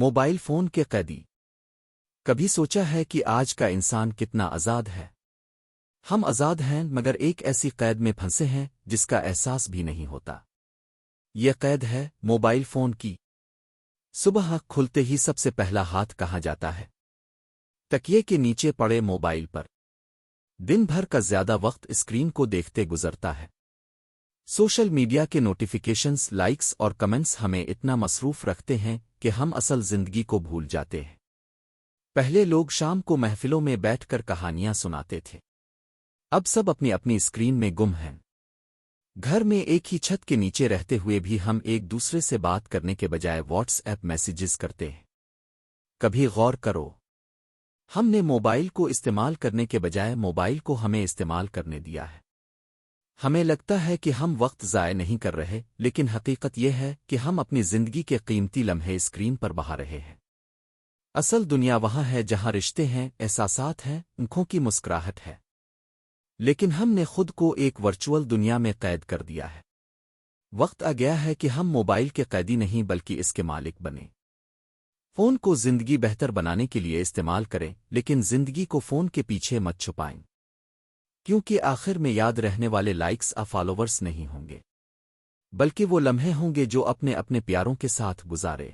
Mobile phone کے قیدی۔ کبھی سوچا ہے کہ آج کا انسان کتنا آزاد ہے؟ ہم آزاد ہیں مگر ایک ایسی قید میں پھنسے ہیں جس کا احساس بھی نہیں ہوتا۔ یہ قید ہے موبائل فون کی۔ صبح کھلتے ہی سب سے پہلا ہاتھ کہاں جاتا ہے؟ تکیے کے نیچے پڑے موبائل پر۔ دن بھر کا زیادہ وقت اسکرین کو دیکھتے گزرتا ہے۔ سوشل میڈیا کے نوٹیفیکیشنز، لائکس اور کمنٹس ہمیں اتنا مصروف رکھتے ہیں کہ ہم اصل زندگی کو بھول جاتے ہیں۔ پہلے لوگ شام کو محفلوں میں بیٹھ کر کہانیاں سناتے تھے۔ اب سب اپنی اپنی اسکرین میں گم ہیں۔ گھر میں ایک ہی چھت کے نیچے رہتے ہوئے بھی ہم ایک دوسرے سے بات کرنے کے بجائے واٹس ایپ میسیجز کرتے ہیں۔ کبھی غور کرو، ہم نے موبائل کو استعمال کرنے کے بجائے موبائل کو ہمیں استعمال کرنے دیا ہے۔ ہمیں لگتا ہے کہ ہم وقت ضائع نہیں کر رہے، لیکن حقیقت یہ ہے کہ ہم اپنی زندگی کے قیمتی لمحے اسکرین پر بہا رہے ہیں۔ اصل دنیا وہاں ہے جہاں رشتے ہیں، احساسات ہیں، آنکھوں کی مسکراہٹ ہے۔ لیکن ہم نے خود کو ایک ورچوئل دنیا میں قید کر دیا ہے۔ وقت آ گیا ہے کہ ہم موبائل کے قیدی نہیں بلکہ اس کے مالک بنیں۔ فون کو زندگی بہتر بنانے کے لیے استعمال کریں، لیکن زندگی کو فون کے پیچھے مت چھپائیں، کیونکہ آخر میں یاد رہنے والے لائکس اور فالوورز نہیں ہوں گے، بلکہ وہ لمحے ہوں گے جو اپنے اپنے پیاروں کے ساتھ گزارے۔